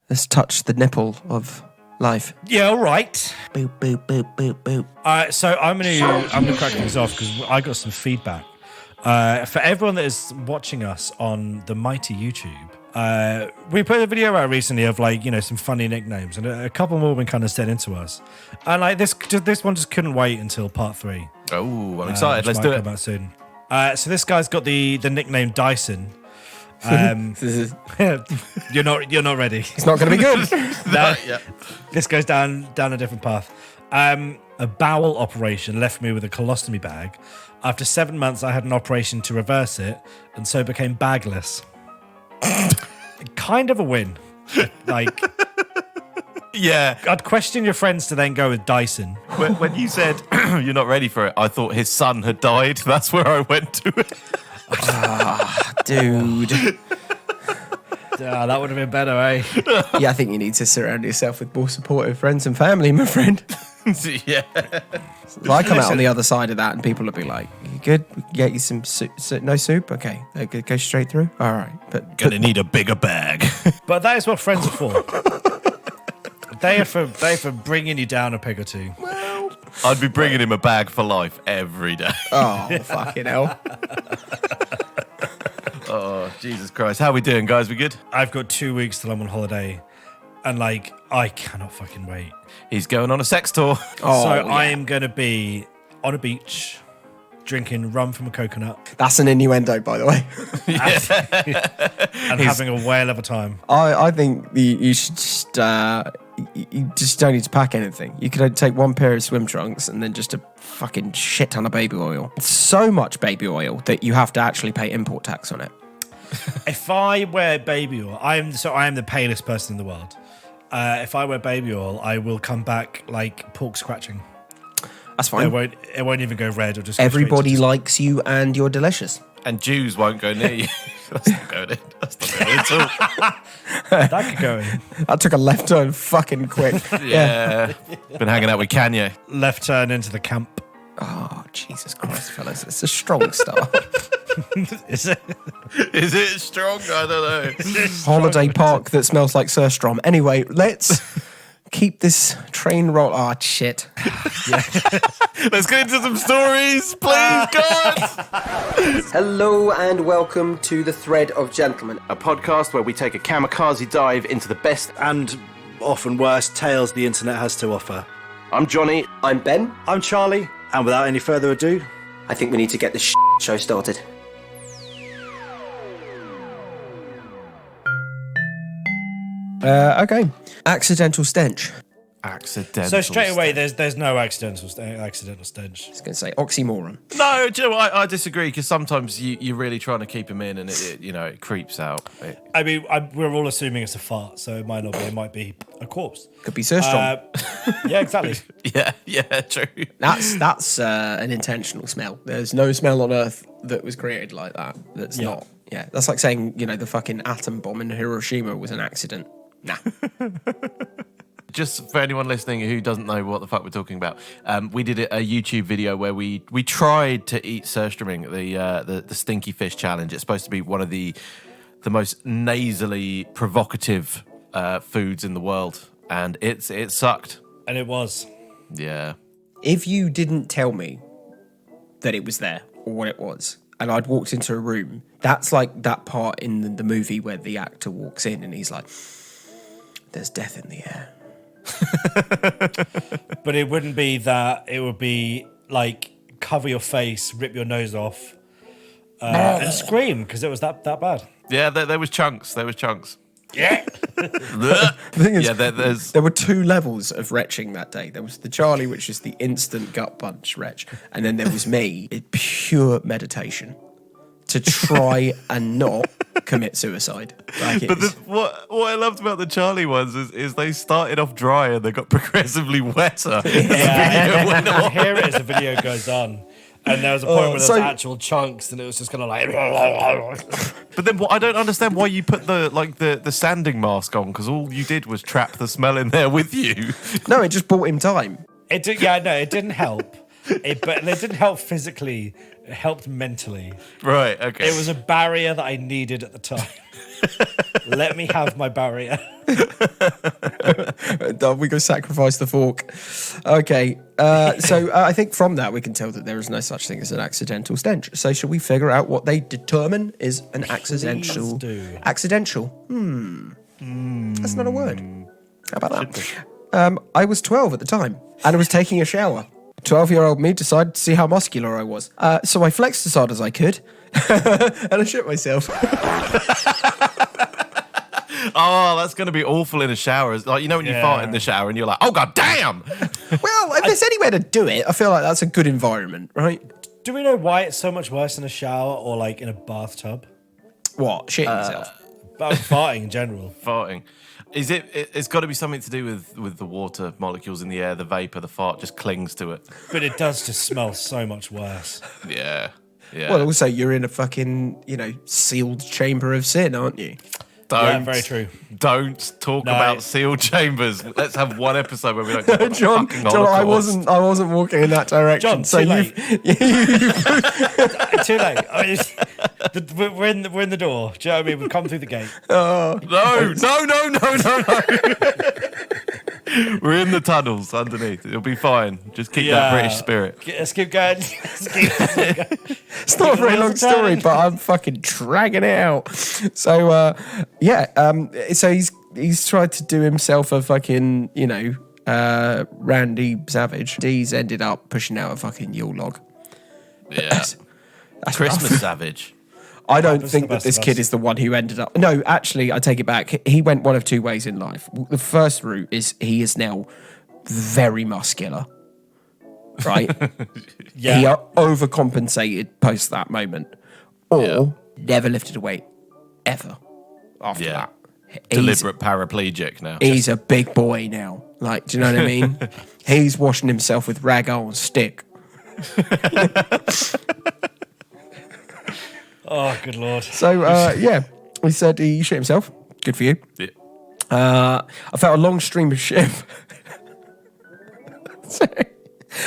Let's touch the nipple of life. Yeah, all right. Boop, boop, boop, boop, boop. So I'm gonna crack things off because I got some feedback. For everyone that is watching us on the mighty YouTube, we put a video out recently of some funny nicknames, and a couple more have been kind of sent into us. And this one just couldn't wait until part 3. Oh, I'm excited. Let's do it. Come out soon. So this guy's got the nickname Dyson. You're not ready. It's not going to be good. No, this goes down a different path. A bowel operation left me with a colostomy bag. After 7 months, I had an operation to reverse it, and so became bagless. Kind of a win. Yeah. I'd question your friends to then go with Dyson. When you said you're not ready for it, I thought his son had died. That's where I went to it. Dude. That would have been better, eh? Yeah, I think you need to surround yourself with more supportive friends and family, my friend. Yeah. So I come out on the other side of that and people will be like, you good? We can get you some no soup? Okay. Go straight through? All right. But Gonna need a bigger bag. But that is what friends are for. They are for bringing you down a peg or two. Well, I'd be bringing him a bag for life every day. oh, fucking hell. Oh, Jesus Christ. How are we doing, guys? We good? I've got 2 weeks till I'm on holiday, and I cannot fucking wait. He's going on a sex tour. Oh, So yeah. I am going to be on a beach, drinking rum from a coconut, That's an innuendo, by the way. and having a whale of a time. I think you should just you just don't need to pack anything. You could take one pair of swim trunks and then just a fucking shit ton of baby oil. So much baby oil that you have to actually pay import tax on it. If I wear baby oil, I am the palest person in the world. If I wear baby oil, I will come back like pork scratching. That's fine. It won't even go red. Or just Everybody likes you and you're delicious. And Jews won't go near you. That's not going in. That's not going in at all. That could go in. That took a left turn fucking quick. Yeah. Been hanging out with Kanye. Left turn into the camp. Oh, Jesus Christ, fellas. It's a strong start. Is it? Is it strong? I don't know. Holiday park that smells like Surstrom. Anyway, let's keep this train roll. Oh, shit. Let's get into some stories, please, God. Hello and welcome to The Thread of Gentlemen, A podcast where we take a kamikaze dive into the best. And often worse tales the internet has to offer. I'm Johnny. I'm Ben. I'm Charlie, and without any further ado, I think we need to get this show started. Okay. Accidental stench. Accidental. So straight away, there's no accidental stench. I was going to say oxymoron. No, do you know what? I disagree because sometimes you're really trying to keep him in and it creeps out. I mean, we're all assuming it's a fart, so it might not be. It might be a corpse. Could be Surstrom. Yeah, exactly. Yeah, true. That's an intentional smell. There's no smell on Earth that was created like that. That's not. Yeah, that's like saying, the fucking atom bomb in Hiroshima was an accident. Nah. Just for anyone listening who doesn't know what the fuck we're talking about, we did a YouTube video where we tried to eat Surstromming, the stinky fish challenge. It's supposed to be one of the most nasally provocative foods in the world, and it sucked. And it was. Yeah. If you didn't tell me that it was there or what it was, and I'd walked into a room, that's like that part in the movie where the actor walks in and he's like, there's death in the air. But it wouldn't be that. It would be like cover your face, rip your nose off, and scream because it was that bad. Yeah, there was chunks. Yeah. The thing is, there's... there were 2 levels of retching that day. There was the Charlie, which is the instant gut punch retch, and then there was me, pure meditation to try and not commit suicide. But what I loved about the Charlie ones is they started off dry and they got progressively wetter. Yeah. Here it is. The video goes on. And there was a point where there was actual chunks, and it was just kind of like. But then I don't understand why you put the sanding mask on, because all you did was trap the smell in there with you. No, it just bought him time. It didn't help. But it didn't help physically. It helped mentally. Right, okay. It was a barrier that I needed at the time. Let me have my barrier. We go sacrifice the fork. Okay, so I think from that we can tell that there is no such thing as an accidental stench. So should we figure out what they determine is an accidental? do. Accidental. That's not a word. How about that? I was 12 at the time, and I was taking a shower. 12-year-old me decided to see how muscular I was. So I flexed as hard as I could, and I shit myself. Oh, that's going to be awful in a shower. It's like, you know when you fart in the shower and you're like, oh, god damn! Well, if there's anywhere to do it, I feel like that's a good environment, right? Do we know why it's so much worse in a shower or like in a bathtub? What? Shitting yourself? But farting in general. Farting. Is it? It's got to be something to do with the water molecules in the air, the vapor, the fart just clings to it. But it does just smell so much worse. Yeah. Well, also, you're in a fucking, sealed chamber of sin, aren't you? Yeah, very true. Don't talk about sealed chambers. Let's have one episode where we don't talk about John, fucking I Holocaust. wasn't walking in that direction. John, so too late. you Too late. I mean, we're in the door. Do you know what I mean? We've come through the gate. No. We're in the tunnels underneath. It'll be fine. Just keep that British spirit. Let's keep going. It's not a very long story, but I'm fucking dragging it out. So, so he's tried to do himself a fucking, Randy Savage. He's ended up pushing out a fucking Yule log. Yeah. That's Christmas rough. savage. I don't Happens think to the that best this of kid us. is the one who ended up. No, actually, I take it back. He went one of two ways in life. The first route is he is now very muscular, right? Yeah. He overcompensated post that moment, or never lifted a weight ever after that. Deliberate paraplegic now. He's a big boy now. Like, do you know what I mean? He's washing himself with rag on stick. Oh, good lord. So, he said he shit himself. Good for you. Yeah. I felt a long stream of shit. I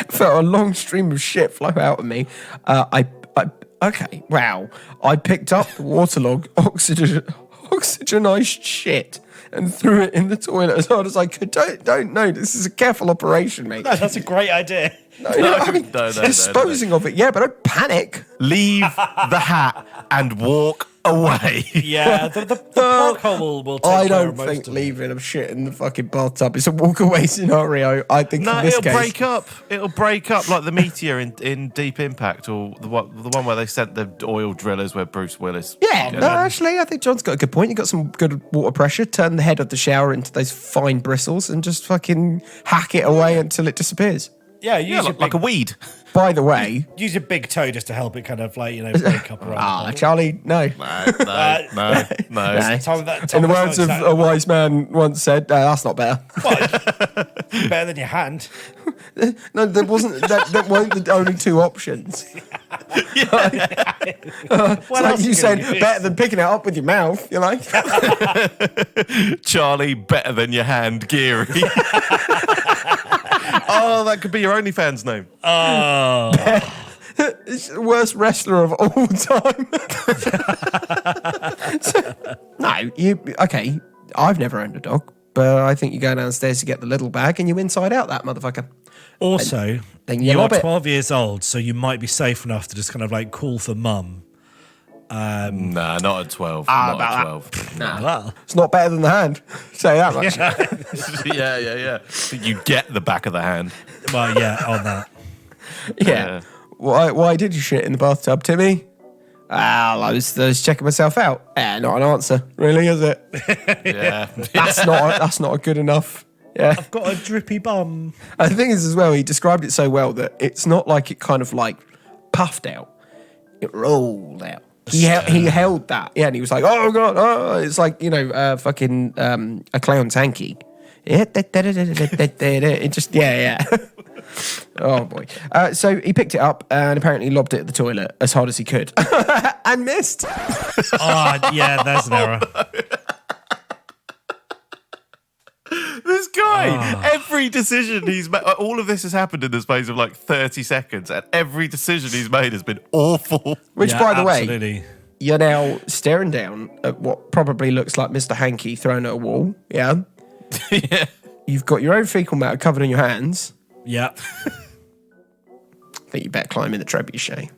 felt a long stream of shit flow out of me. I picked up the waterlogged oxygenized shit and threw it in the toilet as hard as I could. Don't know. This is a careful operation, mate. No, that's a great idea. No, disposing of it, yeah, but don't panic. Leave the hat and walk away. Yeah, the pork hole will take I care don't of most think of it. leaving a shit in the fucking bathtub is a walk away scenario. I think No, in this it'll case, break up. It'll break up like the meteor in Deep Impact, or the one where they sent the oil drillers where Bruce Willis. Yeah, no, actually, I think John's got a good point. You got some good water pressure. Turn the head of the shower into those fine bristles and just fucking hack it away until it disappears. Yeah, use your like a weed. By the way, use your big toe just to help it kind of like, break up around. Charlie, no. No. No. Tom In the was words not of exactly a wise man once said, that's not better. better than your hand. No, there wasn't. That weren't the only two options. What Like else you you said, gonna use? better than picking it up with your mouth. You're like, Charlie, better than your hand, Geary. Oh, that could be your OnlyFans name. Oh, it's the worst wrestler of all time. Okay. I've never owned a dog, but I think you go downstairs to get the little bag and you inside out that motherfucker. also, Then you you are lob it. 12 years old, so you might be safe enough to just kind of like call for mum. Nah, not at 12. Not at 12. Well, It's not better than the hand. Say that much. Yeah. You get the back of the hand. well, yeah, on that. Yeah. Why did you shit in the bathtub, Timmy? I was checking myself out. Not an answer, really, is it? Yeah. That's not a good enough. Yeah. I've got a drippy bum. And the thing is, as well, he described it so well that it's not like it kind of like puffed out; it rolled out. He held that, yeah, and he was like, "Oh god, oh!" It's like fucking a clown's hanky. It just yeah. Oh boy. So he picked it up and apparently lobbed it at the toilet as hard as he could and missed. Oh, yeah, there's an error. This guy, every decision he's made, all of this has happened in the space of like 30 seconds, and every decision he's made has been awful. Which, by the way, absolutely. you're now staring down at what probably looks like Mr. Hanky thrown at a wall. Yeah. Yeah. You've got your own fecal matter covered in your hands. Yeah. I think you better climb in the trebuchet.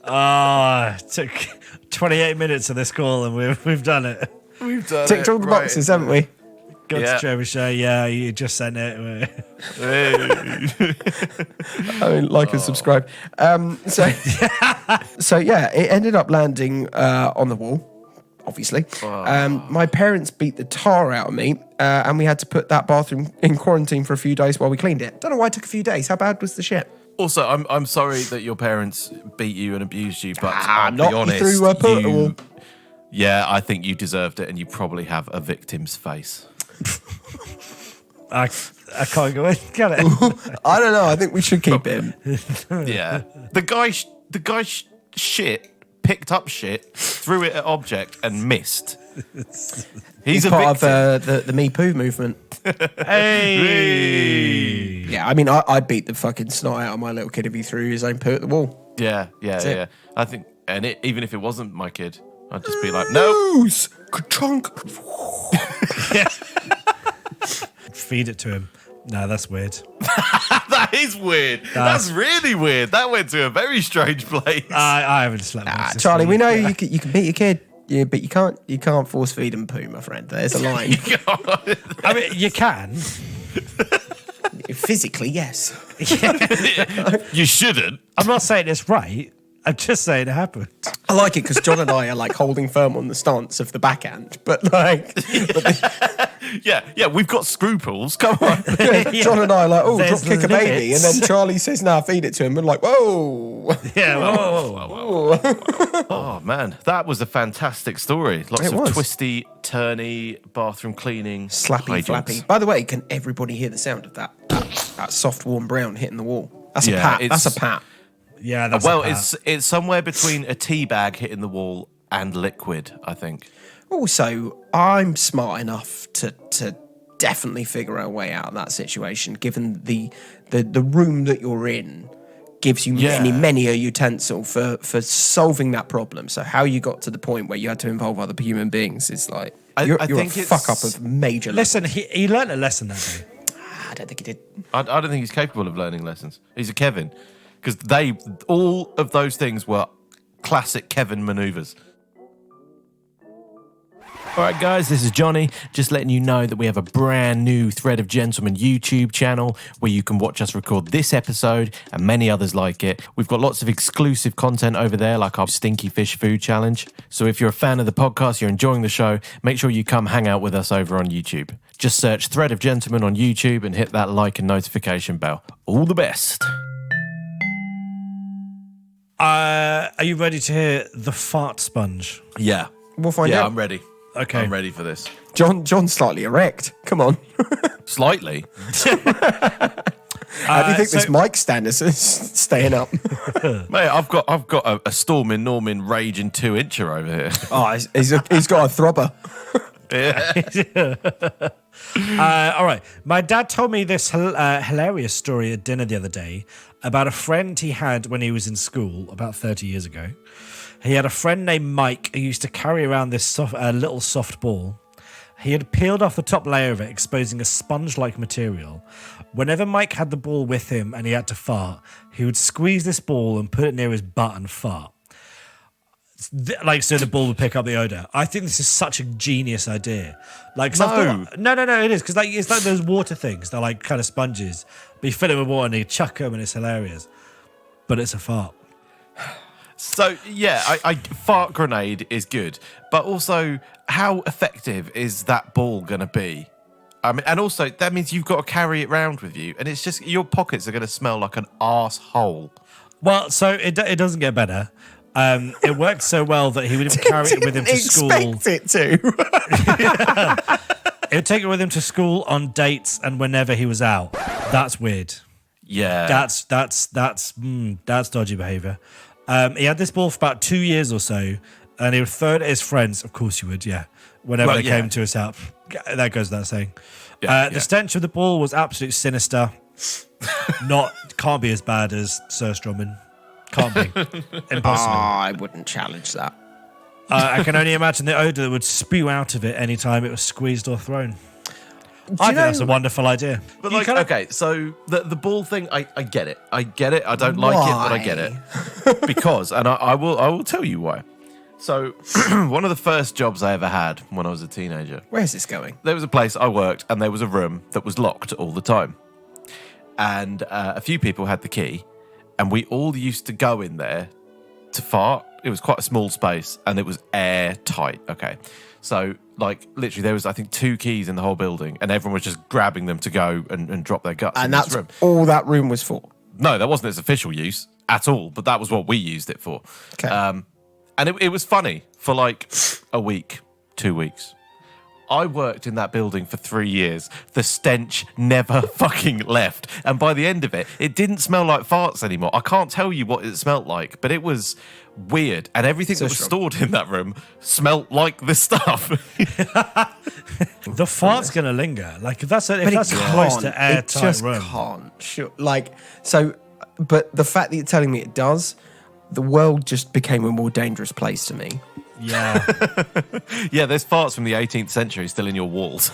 It took 28 minutes of this call and we've done it. We've done Ticked all the boxes, haven't we? Got to Trebuchet, you just sent it. I mean, like and subscribe. So yeah, it ended up landing on the wall. Obviously, my parents beat the tar out of me, and we had to put that bathroom in quarantine for a few days while we cleaned it. Don't know why it took a few days. How bad was the shit? Also, I'm sorry that your parents beat you and abused you, but Knocked I'll be you honest, through a portal. yeah, I think you deserved it, and you probably have a victim's face. I can't go in, can it? I don't know. I think we should keep it in. Yeah, the guy shit, picked up shit, threw it at object, and missed. He's a part victim. of the Me Poo movement. Hey! Yeah, I mean, I beat the fucking snot out of my little kid if he threw his own poo at the wall. Yeah. it. I think, and even if it wasn't my kid, I'd just be like, no. Loose! Ka-chunk! Feed it to him. No, that's weird. That is weird. That's really weird. That went to a very strange place. I haven't slept. with my sister. Charlie, we know you can beat your kid, but you can't force feed him poo, my friend. There's a line. I mean, you can. Physically, yes. You shouldn't. I'm not saying it's right. I'm just saying it happened. I like it because John and I are like holding firm on the stance of the backhand, but like, Yeah, we've got scruples. Come on. John and I are like, oh, There's drop kick a baby, and limits. then Charlie says, "Nah, feed it to him." We're like, whoa. Yeah. Whoa. Oh man, that was a fantastic story. Lots It of was. twisty, turny, bathroom cleaning, Slappy, hijinks. flappy. By the way, can everybody hear the sound of that soft, warm brown hitting the wall? That's a Yeah, pat. it's- That's a pat. Yeah. That's Well, a pat. it's somewhere between a tea bag hitting the wall and liquid, I think. Also, I'm smart enough to definitely figure a way out of that situation, given the room that you're in gives you many a utensil for solving that problem. So how you got to the point where you had to involve other human beings is like, you're think a it's- fuck up of major level. Listen, he learned a lesson that day. I don't think he did. I don't think he's capable of learning lessons. He's a Kevin. Because all of those things were classic Kevin maneuvers. All right, guys, this is Johnny. Just letting you know that we have a brand new Thread of Gentlemen YouTube channel where you can watch us record this episode and many others like it. We've got lots of exclusive content over there, like our Stinky Fish Food Challenge. So if you're a fan of the podcast, you're enjoying the show, make sure you come hang out with us over on YouTube. Just search Thread of Gentlemen on YouTube and hit that like and notification bell. All the best. Are you ready to hear the fart sponge? Yeah. We'll find Yeah, out. I'm ready. Okay. I'm ready for this. John's slightly erect. Come on. Slightly. How do you think this mic stand is staying up? Mate, I've got a storming Norman raging 2-incher over here. Oh, he's got a throbber. All right. My dad told me this hilarious story at dinner the other day about a friend he had when he was in school about 30 years ago. He had a friend named Mike who used to carry around this little soft ball. He had peeled off the top layer of it, exposing a sponge-like material. Whenever Mike had the ball with him and he had to fart, he would squeeze this ball and put it near his butt and fart. So the ball would pick up the odor. I think this is such a genius idea. No, it is because it's like those water things. They're like kind of sponges, but you fill it with water and you chuck them, and it's hilarious. But it's a fart. So, yeah, I fart grenade is good. But also, how effective is that ball going to be? I mean, and also, that means you've got to carry it around with you. And it's just, your pockets are going to smell like an arsehole. Well, so it doesn't get better. It worked so well that he would even carry it with him to school. Expect it to. He would take it with him to school on dates and whenever he was out. That's weird. Yeah. That's dodgy behaviour. He had this ball for about 2 years or so, And he would throw it at his friends. Of course you would, yeah. Whenever they came to his house. That goes without saying. The stench of the ball was absolute sinister. Can't be as bad as Surstromming. Can't be. Impossible. I wouldn't challenge that. I can only imagine the odour that would spew out of it anytime it was squeezed or thrown. I think that's a wonderful idea. But like, okay, so the ball thing, I get it. I get it. I don't like it, but I get it. Because, and I will tell you why. So, one of the first jobs I ever had when I was a teenager. Where's this going? There was a place I worked, and there was a room that was locked all the time. And a few people had the key, and we all used to go in there to fart. It was quite a small space, and it was airtight. Okay. So, like, literally, there was, I think, 2 keys in the whole building, and everyone was just grabbing them to go and drop their guts in this room. All that room was for? No, that wasn't its official use at all, but that was what we used it for. Okay. And it was funny for like a week, 2 weeks. I worked in that building for 3 years. The stench never fucking left. And by the end of it, it didn't smell like farts anymore. I can't tell you what it smelled like, but it was weird. And everything that was stored in that room smelled like this stuff. The fart's going to linger. Like, if that's close to airtight room. It just can't. Sure. Like, so, but the fact that you're telling me it does, the world just became a more dangerous place to me. Yeah. Yeah, there's farts from the 18th century still in your walls.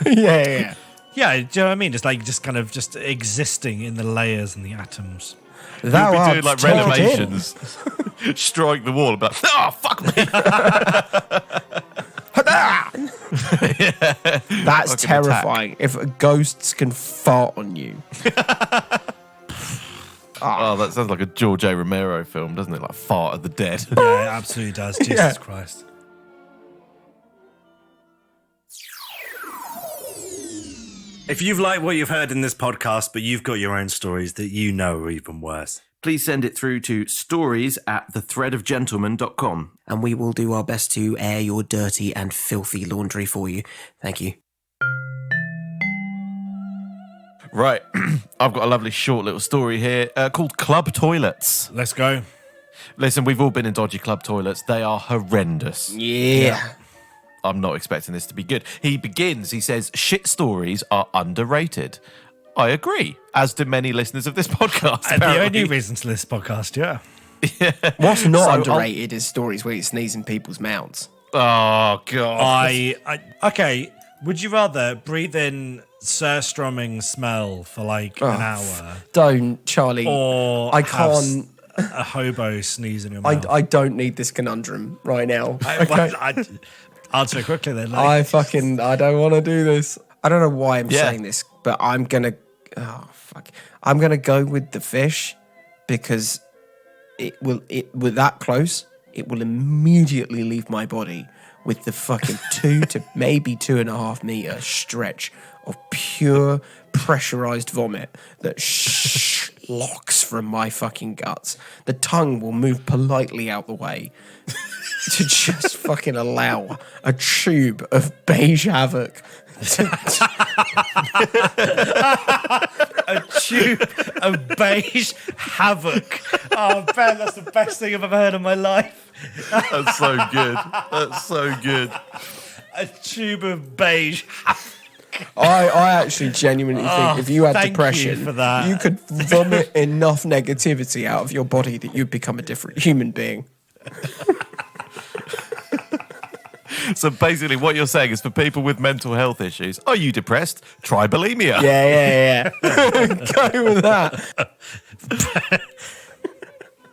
Yeah. Yeah, do you know what I mean? Just kind of existing in the layers and the atoms. That You'd be doing like renovations, strike the wall and be like, oh, fuck me. That's terrifying. If ghosts can fart on you. Oh, that sounds like a George A. Romero film, doesn't it? Like Fart of the Dead. Yeah, it absolutely does. Jesus Christ. If you've liked what you've heard in this podcast, but you've got your own stories that you know are even worse, Please send it through to stories@threadofgentleman.com. And we will do our best to air your dirty and filthy laundry for you. Thank you. Right. I've got a lovely short little story here called Club Toilets. Let's go. Listen, we've all been in dodgy club toilets. They are horrendous. Yeah. I'm not expecting this to be good. He says, shit stories are underrated. I agree, as do many listeners of this podcast. And the only reason to this podcast, yeah. What's not underrated is stories where you sneeze in people's mouths. Oh, God. Okay, would you rather breathe in Surstromming smell for like an hour? Don't, Charlie. Or I can't. A hobo sneeze in your mouth. I don't need this conundrum right now. Okay? Answer it quickly then. I don't want to do this. I don't know why I'm saying this, but I'm going to... Oh, fuck. I'm going to go with the fish because with that close, it will immediately leave my body with the fucking 2 to maybe 2.5 meter stretch of pure pressurized vomit that locks from my fucking guts. The tongue will move politely out the way to just fucking allow a tube of beige havoc. A tube of beige havoc. Oh, Ben, that's the best thing I've ever heard in my life. That's so good. That's so good. A tube of beige havoc. I actually genuinely think if you had depression, you for that. you could vomit enough negativity out of your body that you'd become a different human being. So basically what you're saying is for people with mental health issues, are you depressed? Try bulimia. Yeah. Go with that.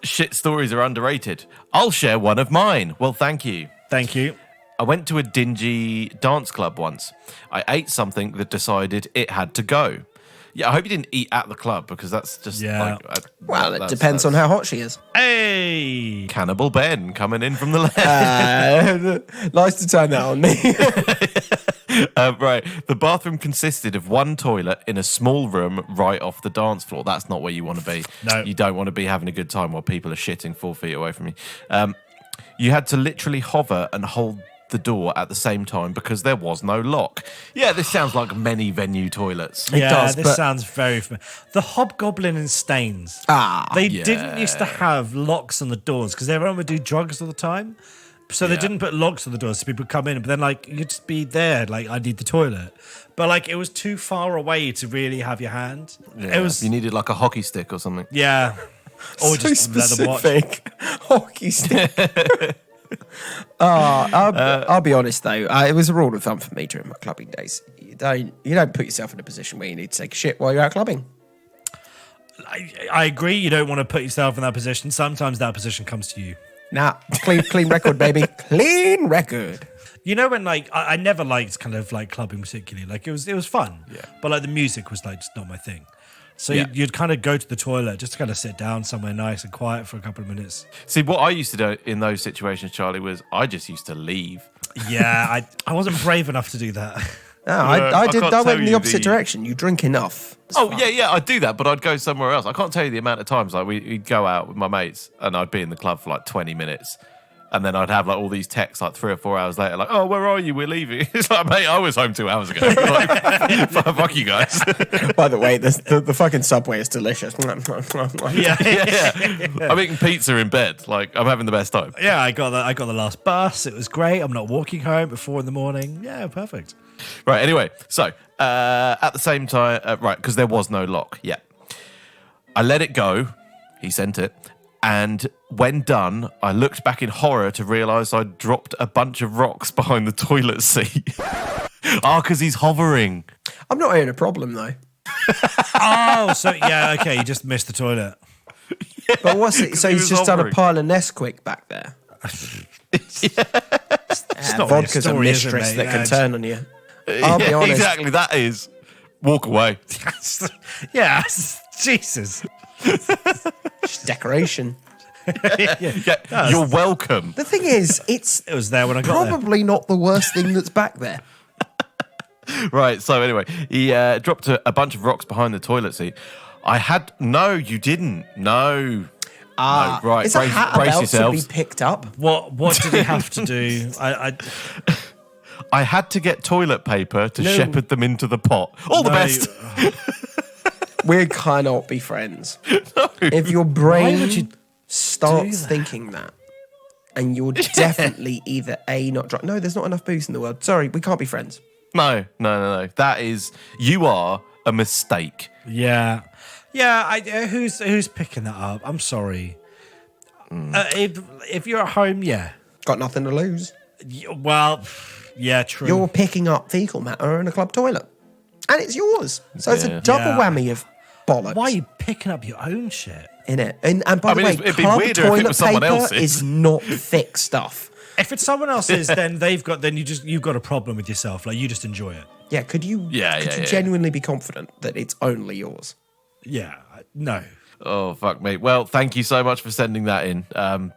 Shit stories are underrated. I'll share one of mine. Well, thank you. Thank you. I went to a dingy dance club once. I ate something that decided it had to go. Yeah, I hope you didn't eat at the club because that's just Yeah. Well, it depends on how hot she is. Hey! Cannibal Ben coming in from the left. Nice to turn that on me. Right. The bathroom consisted of one toilet in a small room right off the dance floor. That's not where you want to be. No. You don't want to be having a good time while people are shitting 4 feet away from you. You had to literally hover and hold the door at the same time because there was no lock. Yeah, this sounds like many venue toilets. This sounds very familiar. The Hobgoblin in Staines. They didn't used to have locks on the doors because everyone would do drugs all the time. So they didn't put locks on the doors so people come in, but then like you'd just be there, like I need the toilet. But like it was too far away to really have your hand. Yeah. It was You needed like a hockey stick or something. yeah. Or So just let them watch. specific. Hockey stick. I'll be honest though. It was a rule of thumb for me during my clubbing days. You don't put yourself in a position where you need to take a shit while you're out clubbing. I agree. You don't want to put yourself in that position. Sometimes that position comes to you. Nah, clean record, baby. Clean record. You know when like I never liked kind of like clubbing particularly. Like it was fun. Yeah. But like the music was like just not my thing. So Yeah. you'd kind of go to the toilet just to kind of sit down somewhere nice and quiet for a couple of minutes. See, what I used to do in those situations, Charlie, was I just used to leave. Yeah, I wasn't brave enough to do that. No, I I did. can't I went tell in the you opposite direction. You drink enough. It's Oh, fine. yeah, I'd do that, but I'd go somewhere else. I can't tell you the amount of times like we'd go out with my mates and I'd be in the club for like 20 minutes. And then I'd have like all these texts like 3 or 4 hours later, like, "Oh, where are you? We're leaving." It's like, mate, I was home 2 hours ago. Like, fuck you guys. By the way, the fucking Subway is delicious. Yeah, Yeah. I'm eating pizza in bed. Like, I'm having the best time. yeah. I got the last bus. It was great. I'm not walking home at 4 a.m. Yeah, perfect. Right. Anyway, so at the same time, right, because there was no lock. Yeah. I let it go. He sent it. And when done, I looked back in horror to realise I'd dropped a bunch of rocks behind the toilet seat. Because he's hovering. I'm not hearing a problem though. Oh, so yeah, okay. You just missed the toilet. But what's it? So he he's was just done a hovering. pile of Nesquik back there. It's not Vodka's a story, is it, mistress mate? that can Yeah, turn on you. I'll be honest. Exactly. That is. Walk away. yeah, Jesus. Just decoration. Yeah, you're welcome. The thing is, it's It was there when I got there. probably not the worst thing that's back there. Right, so anyway, he dropped a bunch of rocks behind the toilet seat. No, you didn't. No. No, right, Is a hat brace about yourselves. to be picked up? What did he have to do? I had to get toilet paper to shepherd them into the pot. All the best. We cannot be friends. If your brain would you starts that? thinking that, and you're definitely either A, not drunk. No, there's not enough booze in the world. Sorry, we can't be friends. No. That is, you are a mistake. Yeah. Who's picking that up? I'm sorry. If you're at home, yeah. Got nothing to lose. Well, yeah, true. You're picking up fecal matter in a club toilet, and it's yours. So it's a Yeah. double Yeah. whammy of bollocks. Why are you picking up your own shit? in it? And by the mean, way, it'd be club weirder if it toilet was someone paper else's. is not thick stuff. If it's someone else's, then you've got a problem with yourself. Like you just enjoy it. Yeah, could you genuinely be confident that it's only yours? Yeah. No. Oh, fuck me. Well, thank you so much for sending that in.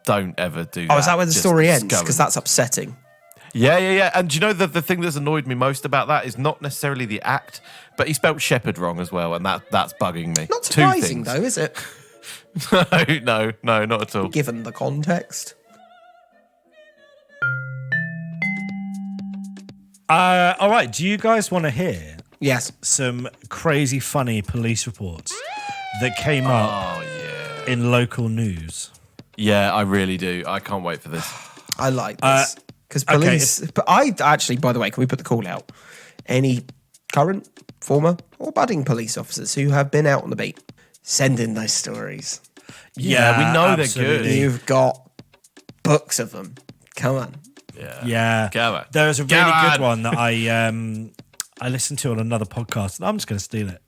Don't ever do that. Oh, is that where the Just story ends? scum. Because that's upsetting. Yeah. And do you know the thing that's annoyed me most about that is not necessarily the act, but he spelt shepherd wrong as well, and that's bugging me. Not Two surprising, things. though, is it? No, not at all. Given the context. All right. Do you guys want to hear Yes. some crazy, funny police reports that came up Oh, yeah. in local news? Yeah, I really do. I can't wait for this. I like this. Because okay, police... But I actually, by the way, can we put the call out? Any current, former, or budding police officers who have been out on the beat, send in those stories. Yeah, we know they're absolutely. good. You've got books of them. Come on. Yeah. Go on. There was a Go really on. good one that I listened to on another podcast, and I'm just going to steal it.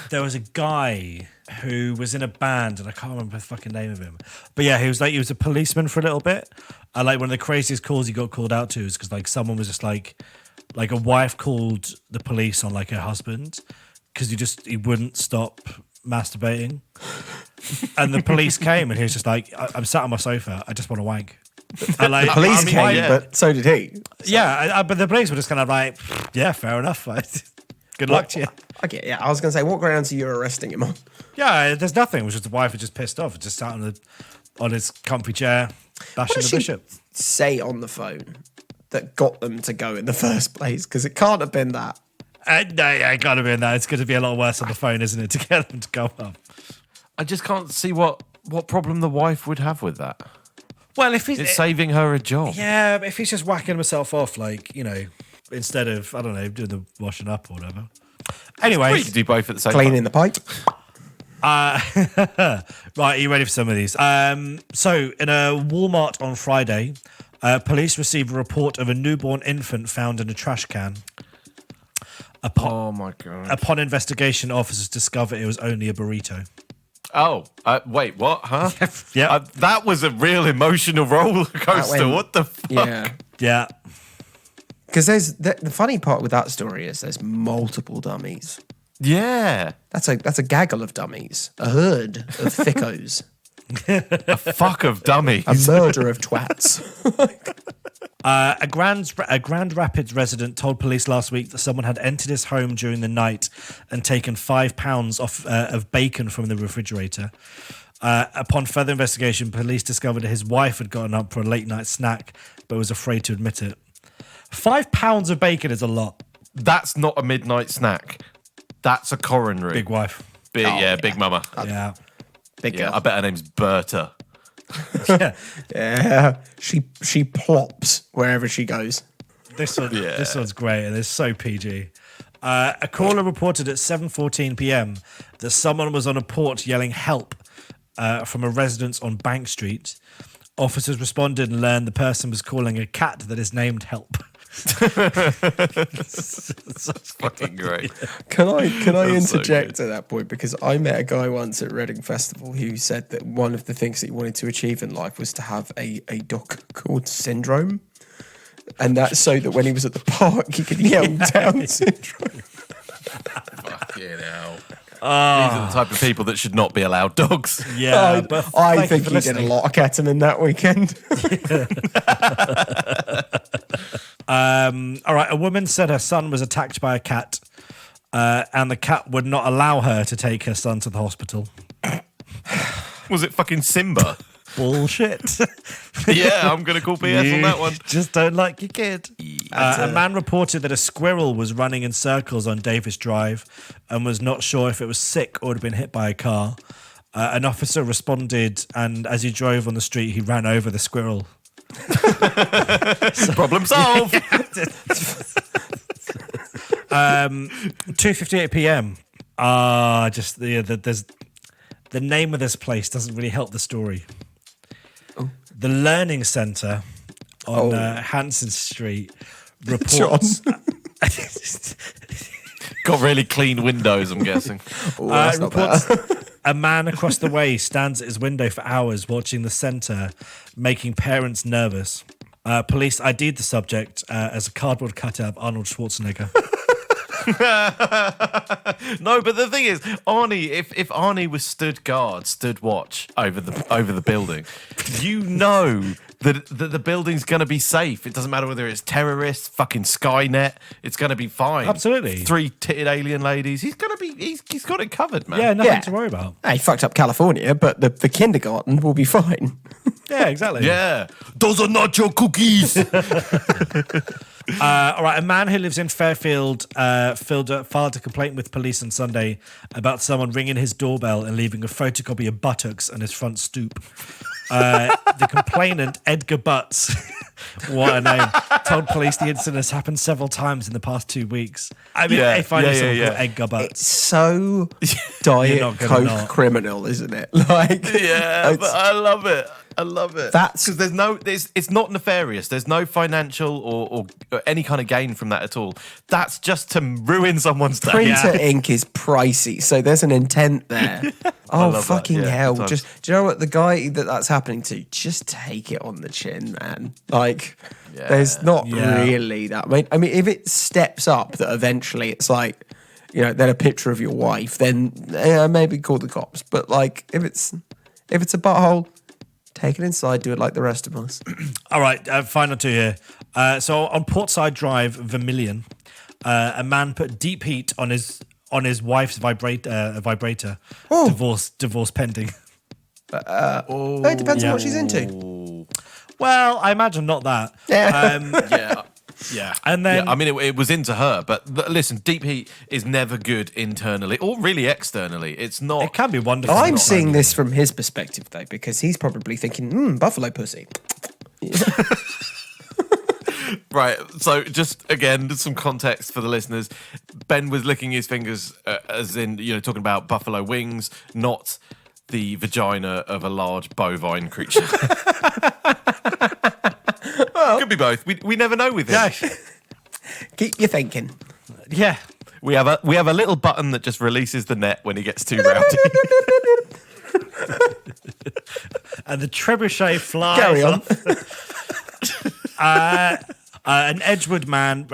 There was a guy who was in a band, and I can't remember the fucking name of him. But yeah, he was a policeman for a little bit. And like one of the craziest calls he got called out to is because like someone was just like a wife called the police on like her husband because he wouldn't stop masturbating. And the police came, and he was just like, I'm sat on my sofa, I just want to wank. And like, Police I mean, came, yeah. but so did he. yeah, but the police were just kind of like, yeah, fair enough. Good luck to you. I get. Yeah, I was going to say, what grounds are you arresting him on? Yeah, there's nothing. It was just the wife was just pissed off, just sat on his comfy chair, bashing What the did bishop. she say on the phone that got them to go in the first place? Because it can't have been that. No, yeah, it gotta be in that. It's going to be a lot worse on the phone, isn't it, to get them to go up? I just can't see what problem the wife would have with that. Well, if he's It's saving her a job. yeah, but if he's just whacking himself off, like, you know, instead of, I don't know, doing the washing up or whatever. Anyway, You can do both at the same Cleaning time. the pipe. right, are you ready for some of these? So, in a Walmart on Friday, police received a report of a newborn infant found in a trash can. Oh my god. Upon investigation, officers discovered it was only a burrito. Oh, wait, what? Huh? Yeah. That was a real emotional roller coaster. went- What the fuck? Yeah. Yeah. Because there's the funny part with that story is there's multiple dummies. Yeah. That's a gaggle of dummies, a herd of thickos, Fuck of dummies. a murder of twats. A Grand Rapids resident told police last week that someone had entered his home during the night and taken £5 of bacon from the refrigerator. Upon further investigation, police discovered that his wife had gotten up for a late night snack, but was afraid to admit it. £5 of bacon is a lot. That's not a midnight snack. That's a coronary. Big wife. Big mama. Yeah. Big Yeah, girl. I bet her name's Berta. Yeah. Yeah, she plops wherever she goes. This one's great and it's so PG. A caller reported at 7:14 p.m. that someone was on a porch yelling help from a residence on Bank Street. Officers responded and learned the person was calling a cat that is named Help. That's fucking great. Can I That's so interject good. at that point? Because I met a guy once at Reading Festival who said that one of the things that he wanted to achieve in life was to have a dog called Syndrome. And that's so that when he was at the park, he could yell down Syndrome. Fucking hell. These are the type of people that should not be allowed dogs. Yeah, but I thank you think for he did a listening. lot of ketamine that weekend. All right, a woman said her son was attacked by a cat, and the cat would not allow her to take her son to the hospital. Was it fucking Simba? Bullshit. Yeah, I'm going to call BS on that one. Just don't like your kid. A man reported that a squirrel was running in circles on Davis Drive and was not sure if it was sick or had been hit by a car. An officer responded, and as he drove on the street, he ran over the squirrel. Problem solved. 2:58 p.m. There's the name of this place doesn't really help the story. The Learning Centre on Hanson Street reports. Got really clean windows, I'm guessing. Reports a man across the way stands at his window for hours watching the centre, making parents nervous. Police ID'd the subject as a cardboard cutout of Arnold Schwarzenegger. No, but the thing is, Arnie, if Arnie was stood watch over the building, you know that the building's going to be safe. It doesn't matter whether it's terrorists, fucking Skynet. It's going to be fine. Absolutely. 3-titted alien ladies. He's got it covered, man. Yeah, nothing Yeah. to worry about. He fucked up California, but the kindergarten will be fine. Yeah, exactly. Yeah. Those are not your cookies. All right, a man who lives in Fairfield filed a complaint with police on Sunday about someone ringing his doorbell and leaving a photocopy of buttocks on his front stoop. The complainant, Edgar Butts, what a name, told police the incident has happened several times in the past 2 weeks. I mean, Yeah, if I knew someone yeah. called Edgar Butts. It's so Diet not gonna Coke not. criminal, isn't it? Like, Yeah, it's- but I love it. I love it. That's- because it's not nefarious. There's no financial or any kind of gain from that at all. That's just to ruin someone's day. printer ink is pricey, so there's an intent there. Oh, love fucking that, yeah, hell. sometimes. Just, do you know what? The guy that's happening to, just take it on the chin, man. Like, there's not Yeah. really that. I mean, if it steps up that eventually it's like, you know, then a picture of your wife, then maybe call the cops. But, like, if it's a butthole, take it inside, do it like the rest of us. All right, final two here. So on Portside Drive, Vermilion, a man put deep heat on his wife's vibrator. Oh. Divorce pending. It depends on what she's into. Well, I imagine not that. Yeah. Yeah. Yeah. And then I mean, it was into her, but listen, deep heat is never good internally or really externally. It's not. it can be wonderful. I'm not seeing only- this from his perspective, though, because he's probably thinking, buffalo pussy. Right. So, just again, just some context for the listeners. Ben was licking his fingers, as in, talking about buffalo wings, not the vagina of a large bovine creature. Could be both. We never know with him. Yeah. Keep you thinking. Yeah. We have a little button that just releases the net when he gets too rowdy. And the trebuchet flies Carry on. An Edgewood man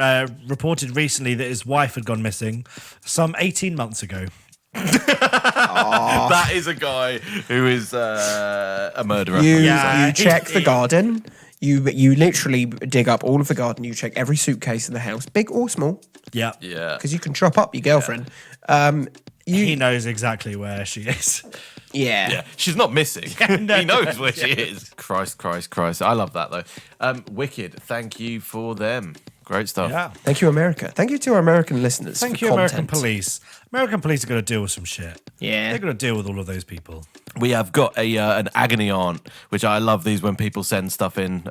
reported recently that his wife had gone missing some 18 months ago. That is a guy who is a murderer. You Yeah. check the garden. You literally dig up all of the garden. You check every suitcase in the house, big or small, Yeah. Yeah. because you can chop up your girlfriend. He knows exactly where she is. Yeah. Yeah, she's not missing. no. He knows where she is. Christ. I love that, though. Wicked, thank you for them. Great stuff. Yeah. Thank you, America. Thank you to our American listeners. Thank for you, American content. police. American police are going to deal with some shit. Yeah. They're going to deal with all of those people. We have got an agony aunt, which I love these when people send stuff in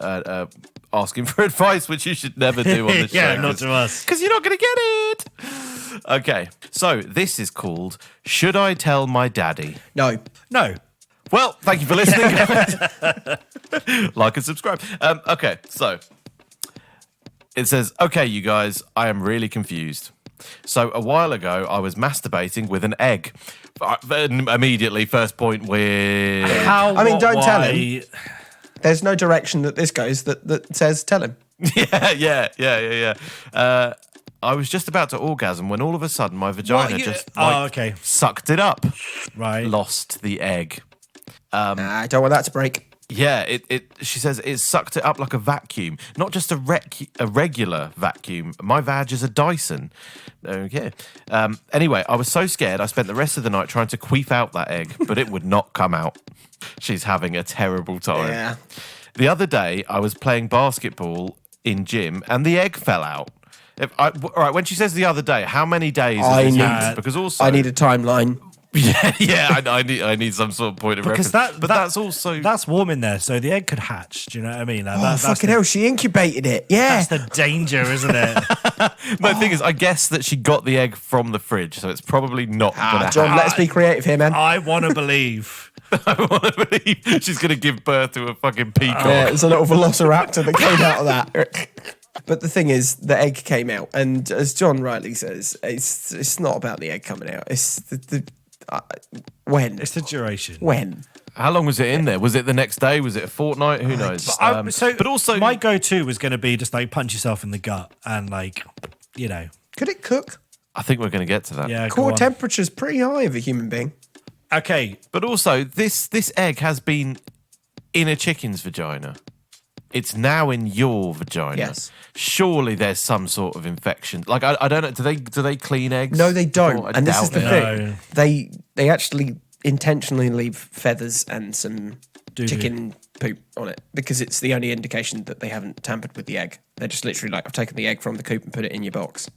asking for advice, which you should never do on the show. Yeah, not to us. Because you're not going to get it. Okay, so this is called Should I Tell My Daddy? No. No. Well, thank you for listening. Like and subscribe. Okay, so it says, okay, you guys, I am really confused. So a while ago, I was masturbating with an egg. Immediately, first point with... How? I mean, don't tell why- him. There's no direction that this goes that says tell him. Yeah. I was just about to orgasm when all of a sudden my vagina okay. sucked it up. Right. Lost the egg. I don't want that to break. Yeah, she says it sucked it up like a vacuum, not just a regular vacuum. My vag is a Dyson. Okay. Anyway, I was so scared I spent the rest of the night trying to queef out that egg, but it would not come out. She's having a terrible time. Yeah. The other day, I was playing basketball in gym and the egg fell out. All right, when she says the other day, how many days has I this need- happened? Because also... I need a timeline. I need some sort of point of Because reference. That's also... That's warm in there, so the egg could hatch. Do you know what I mean? Like, Oh, that's fucking the, hell, she incubated it. Yeah. That's the danger, isn't it? The thing is, I guess that she got the egg from the fridge, so it's probably not going to John, happen. let's be creative here, man. I want to believe. I want to believe she's going to give birth to a fucking peacock. Yeah, it's a little velociraptor that came out of that. But the thing is, the egg came out, and as John rightly says, it's not about the egg coming out. It's when. It's the duration. When? How long was it in there? Was it the next day? Was it a fortnight? Who knows? But also, my go-to was going to be just like punch yourself in the gut and Could it cook? I think we're going to get to that. yeah. go Core on. temperature's pretty high of a human being. Okay. But also, this egg has been in a chicken's vagina. It's now in your vagina. Yes. Surely there's some sort of infection. Like I don't know. Do they clean eggs? No, they don't. Oh, I And this is doubt the it. thing. They actually intentionally leave feathers and some Do-do. chicken poop on it because it's the only indication that they haven't tampered with the egg. They're just literally like, I've taken the egg from the coop and put it in your box.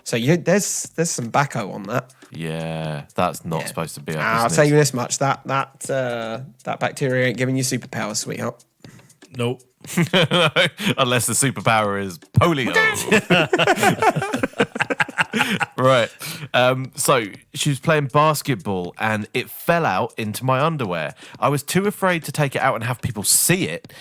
So there's some backo on that. Yeah, that's not supposed to be. I'll tell you this much: that bacteria ain't giving you superpowers, sweetheart. Nope. Unless the superpower is polio. Right. So she was playing basketball and it fell out into my underwear. I was too afraid to take it out and have people see it.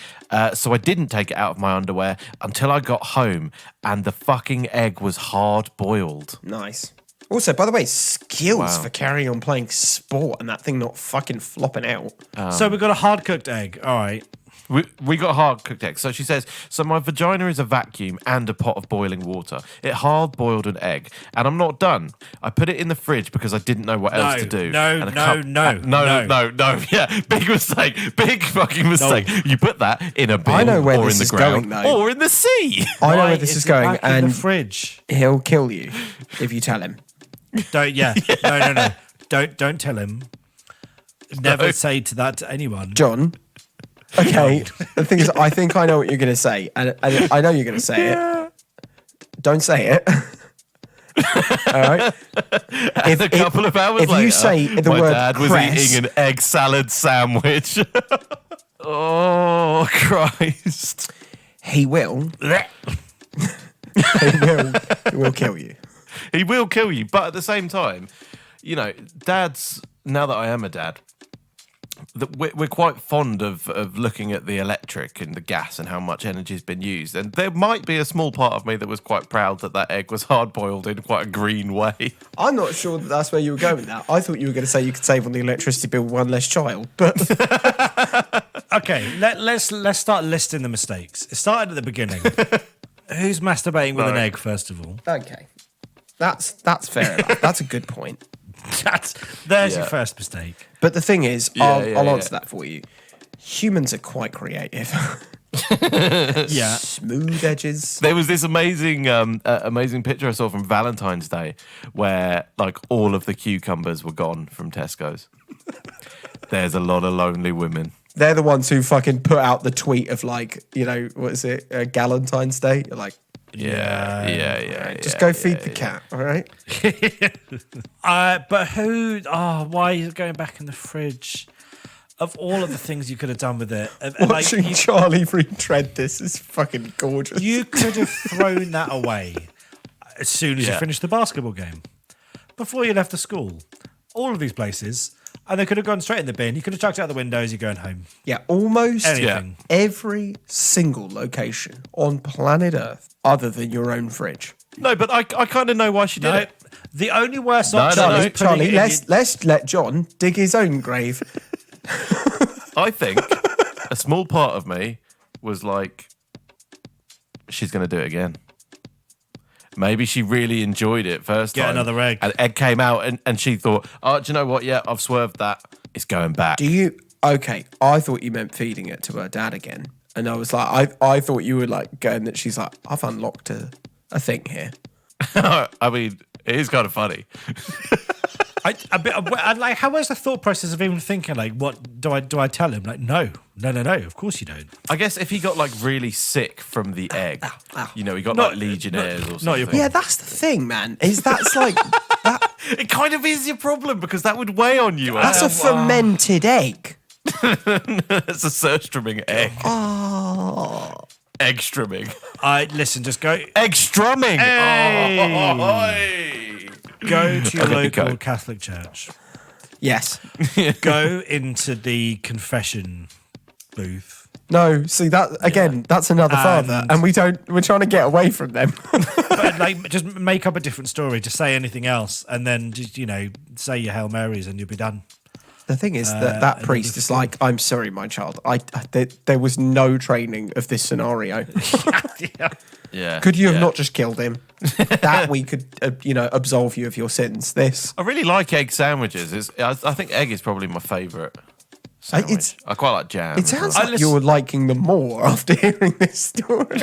So I didn't take it out of my underwear until I got home and the fucking egg was hard boiled. Nice. Also, by the way, skills Wow. for carrying on playing sport and that thing not fucking flopping out. So we've got a hard-cooked egg. All right. We got hard cooked eggs. So she says, so my vagina is a vacuum and a pot of boiling water. It hard boiled an egg. And I'm not done. I put it in the fridge because I didn't know what else to do. No. Yeah, big mistake. Big fucking mistake. You put that in a bin I know where or this in the is ground going, though. or in the sea. I know Why where this is it going, back in and the fridge. he'll kill you if you tell him. Don't. Yeah. No. Don't tell him. Never say that to anyone. John. Okay, the thing is, I think I know what you're going to say, and I know you're going to say it. Don't say it. All right. A couple of hours later, you say the my word dad was cress, eating an egg salad sandwich. Oh, Christ. he will. He will kill you. He will kill you. But at the same time, you know, dads, now that I am a dad, we're quite fond of looking at the electric and the gas and how much energy has been used. And there might be a small part of me that was quite proud that egg was hard-boiled in quite a green way. I'm not sure that's where you were going with that. I thought you were going to say you could save on the electricity bill with one less child. But Okay, let's start listing the mistakes. It started at the beginning. Who's masturbating with an egg, first of all? okay, that's fair enough. That's a good point. There's your first mistake. But the thing is, Yeah, I'll answer that for you. Humans are quite creative. Yeah. Smooth edges. There was this amazing picture I saw from Valentine's Day where like all of the cucumbers were gone from Tesco's. There's a lot of lonely women. They're the ones who fucking put out the tweet of like, you know, what is it, Galentine's Day? You're like, Yeah. just go feed the cat, all right? But who? Oh, why are you going back in the fridge? Of all of the things you could have done with it, Watching Charlie retread this is fucking gorgeous. you could have thrown that away as soon as you finished the basketball game, before you left the school. All of these places, and they could have gone straight in the bin. You could have chucked it out the window as you're going home. Yeah, almost Anything. every single location on planet Earth other than your own fridge. No, but I kind of know why she did it. The only worst option no, is no. putting Charlie, it in let's let John dig his own grave. I think a small part of me was like, she's going to do it again. Maybe she really enjoyed it first Get time. another egg. And egg came out and she thought, oh, do you know what? Yeah, I've swerved that. It's going back. Do you? Okay, I thought you meant feeding it to her dad again. And I was like, I thought you were like going that she's like, I've unlocked a thing here. I mean, it is kind of funny. I like, how was the thought process of even thinking like, what do I tell him? Like, no, of course you don't. I guess if he got like really sick from the egg, you know, he got like legionnaires or something. your Yeah, that's the thing, man. Is that's like that? It kind of is your problem because that would weigh on you. That's a fermented egg. It's a Surstromming egg. Oh, Egg strumming. Listen, just go Egg strumming. Hey! Go to your local go. Catholic church. yes. Go into the confession booth. No, see that again. That's another father, and we're trying to get away from them. But like, just make up a different story. Just say anything else, and then just say your Hail Marys, and you'll be done. The thing is that priest is like, I'm sorry, my child. There was no training of this scenario. Yeah. Could you have not just killed him? That we could, absolve you of your sins. This. I really like egg sandwiches. I think egg is probably my favourite sandwich. I quite like jam. It sounds like you're liking them more after hearing this story.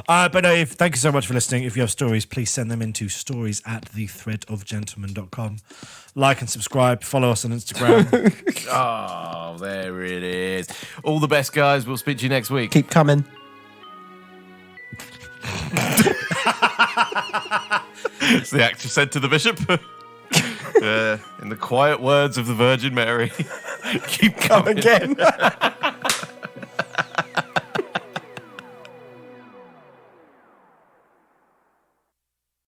But no, thank you so much for listening. If you have stories, please send them into stories@thethreadofgentleman.com. Like and subscribe. Follow us on Instagram. Oh, there it is. All the best, guys. We'll speak to you next week. Keep coming. As the actor said to the bishop. In the quiet words of the Virgin Mary. Keep Come coming. again.